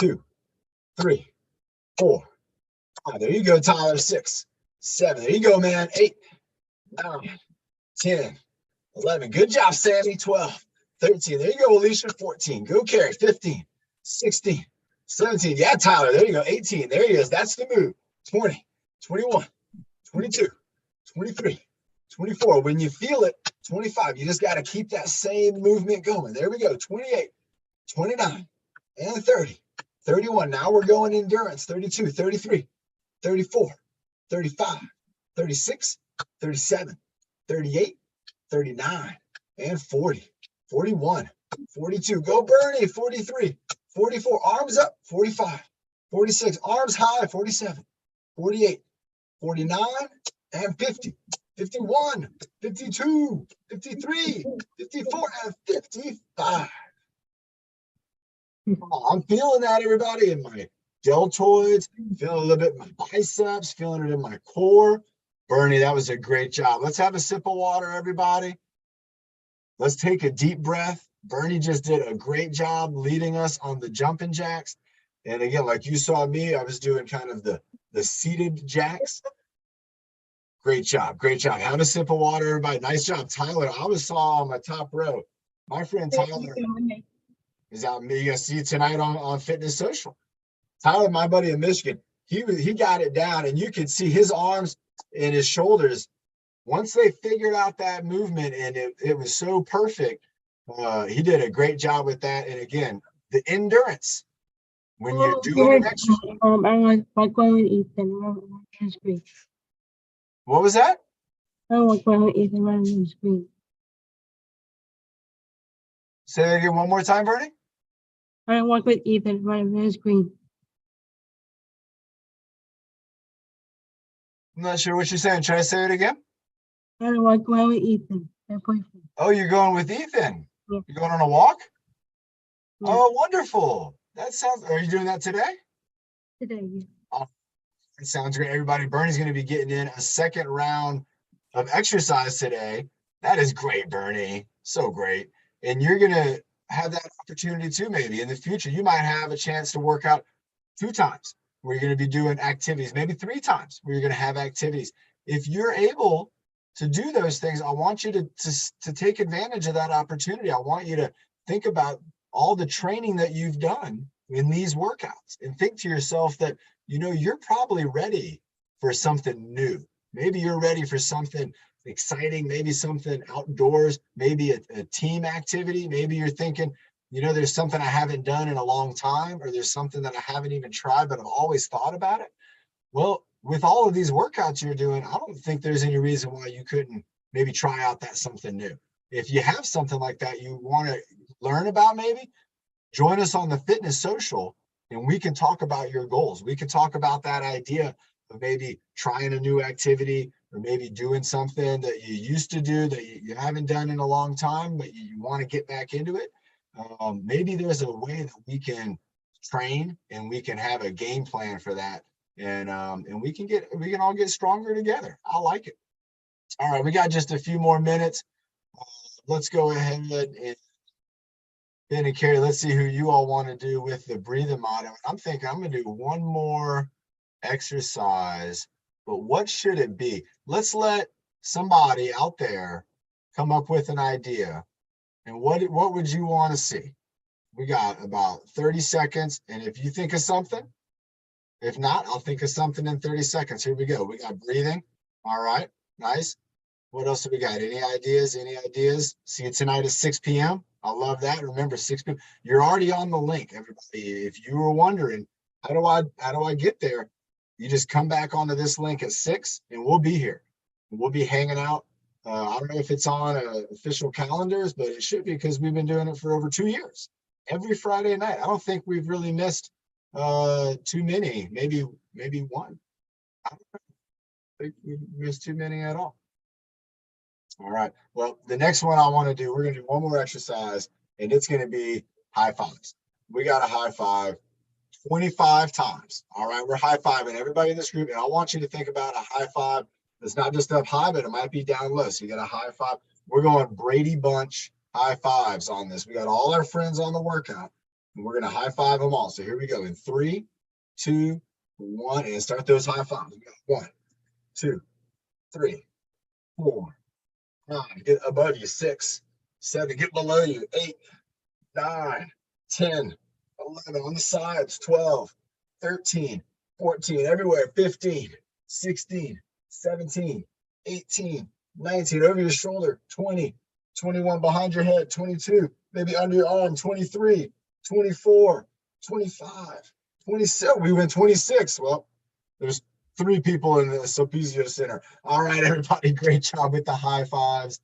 2, 3, 4, 5. There you go, Tyler. 6, 7. There you go, man. 8, 9, 10, 11. Good job, Sammy. 12, 13. There you go, Alicia. 14. Go, Carrie. 15, 16, 17. Yeah, Tyler. There you go. 18. There he is. That's the move. 20, 21, 22, 23, 24. When you feel it, 25. You just got to keep that same movement going. There we go. 28, 29, and 30, 31. Now we're going endurance. 32, 33, 34, 35, 36, 37, 38, 39, and 40, 41, 42. Go, Bernie. 43, 44. Arms up. 45, 46. Arms high. 47, 48, 49, and 50, 51, 52, 53, 54, and 55. Oh, I'm feeling that, everybody, in my deltoids, feeling a little bit in my biceps, feeling it in my core. Bernie, that was a great job. Let's have a sip of water, everybody. Let's take a deep breath. Bernie just did a great job leading us on the jumping jacks. And again, like you saw me, I was doing kind of the seated jacks. Great job. Great job. Have a sip of water, everybody. Nice job, Tyler. I was saw on my top row. My friend Tyler is out. You're going to see tonight on Fitness Social. Tyler, my buddy in Michigan, he got it down, and you could see his arms and his shoulders. Once they figured out that movement, and it was so perfect, he did a great job with that. And again, the endurance. When you're doing an exercise.
I'm going to eat and
What was that?
I don't walk around with Ethan running on the screen.
Say that again one more time, Bernie.
I don't walk with Ethan running on the screen.
I'm not sure what you're saying. Try to say it again.
I don't walk around with Ethan, my boyfriend.
Oh, you're going with Ethan.
Yeah.
You're going on a walk?
Yeah.
Oh, wonderful. That sounds, are you doing that today?
Today, yeah.
Oh, that sounds great. Everybody, Bernie's going to be getting in a second round of exercise today. That is great, Bernie. So great. And you're going to have that opportunity too, maybe in the future. You might have a chance to work out 2 times where you're going to be doing activities, maybe 3 times where you're going to have activities. If you're able to do those things, I want you to take advantage of that opportunity. I want you to think about all the training that you've done in these workouts and think to yourself that, you're probably ready for something new. Maybe you're ready for something exciting, maybe something outdoors, maybe a team activity. Maybe you're thinking, there's something I haven't done in a long time, or there's something that I haven't even tried, but I've always thought about it. Well, with all of these workouts you're doing, I don't think there's any reason why you couldn't maybe try out that something new. If you have something like that you want to learn about, maybe join us on the fitness social and we can talk about your goals. We can talk about that idea of maybe trying a new activity or maybe doing something that you used to do that you haven't done in a long time, but you want to get back into it. Maybe there's a way that we can train and we can have a game plan for that. And we can all get stronger together. I like it. All right, we got just a few more minutes. Let's go ahead and Ben and Carrie, let's see who you all want to do with the breathing motto. I'm thinking I'm going to do one more exercise, but what should it be? Let's let somebody out there come up with an idea. And what would you want to see? We got about 30 seconds. And if you think of something, if not, I'll think of something in 30 seconds. Here we go. We got breathing. All right. Nice. What else do we got? Any ideas? Any ideas? See you tonight at 6 p.m. I love that. Remember, 6 p.m. You're already on the link, everybody. If you were wondering, how do I get there? You just come back onto this link at 6 and we'll be here. We'll be hanging out. I don't know if it's on official calendars, but it should be because we've been doing it for over 2 years. Every Friday night. I don't think we've really missed too many, maybe one. I don't think we missed too many at all. All right. Well, the next one I want to do, we're going to do one more exercise, and it's going to be high fives. We got a high five 25 times. All right. We're high fiving everybody in this group, and I want you to think about a high five that's not just up high, but it might be down low. So you got a high five. We're going Brady Bunch high fives on this. We got all our friends on the workout, and we're going to high five them all. So here we go in 3, 2, 1, and start those high fives. We got 1, 2, 3, 4, 9, get above you, 6, 7, get below you, 8, 9, 10, 11, on the sides, 12, 13, 14, everywhere, 15, 16, 17, 18, 19, over your shoulder, 20, 21, behind your head, 22, maybe under your arm, 23, 24, 25, 26. We went 26. Well, there's 3 people in the Sulpicio Center. All right, everybody, great job with the high fives.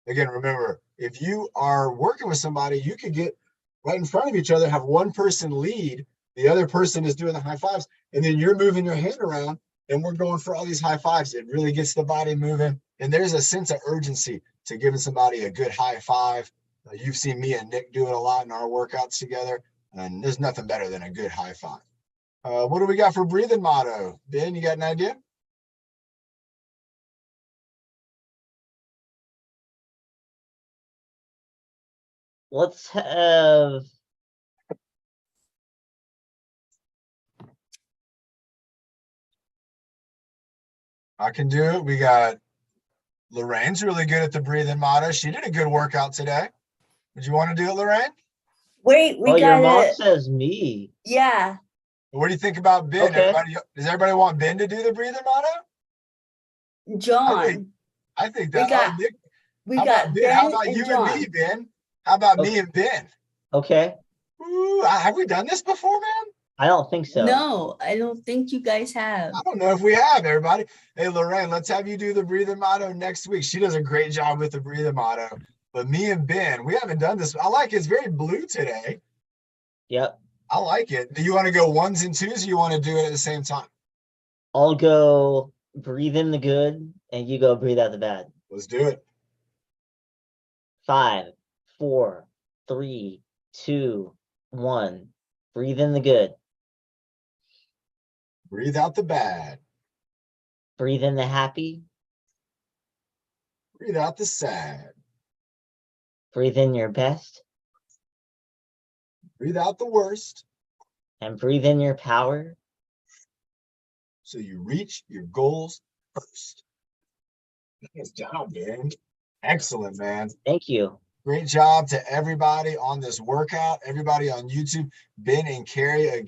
Again, remember, if you are working with somebody, you could get right in front of each other, have one person lead, the other person is doing the high fives, and then you're moving your hand around, and we're going for all these high fives. It really gets the body moving, and there's a sense of urgency to giving somebody a good high five. You've seen me and Nick do it a lot in our workouts together, and there's nothing better than a good high five. What do we got for breathing motto? Ben, you got an idea?
Let's have
I can do it. We got Lorraine's really good at the breathing motto. She did a good workout today. Would you want to do it, Lorraine?
Wait, we
your mom
gotta.
says me.
Yeah,
What do you think about Ben?
Okay.
Does everybody want Ben to do the breathing motto?
John.
I think
We
that.
got-
Nick,
We
how about
got
Ben? How
Ben
about
and
you
John.
and me, Ben? How about me
Okay.
and Ben?
Okay.
Ooh, have we done this before, man?
I don't think so.
No, I don't think you guys have.
I don't know if we have, everybody. Hey, Lorraine, let's have you do the breathing motto next week. She does a great job with the breathing motto. But me and Ben, we haven't done this. I like it. It's very blue today.
Yep.
I like it. Do you want to go ones and twos or you want to do it at the same time?
I'll go breathe in the good and you go breathe out the bad.
Let's do it.
5, 4, 3, 2, 1. Breathe in the good.
Breathe out the bad.
Breathe in the happy.
Breathe out the sad.
Breathe in your best.
Breathe out the worst.
And breathe in your power.
So you reach your goals first. Nice job, Ben. Excellent, man.
Thank you.
Great job to everybody on this workout, everybody on YouTube, Ben and Carrie again.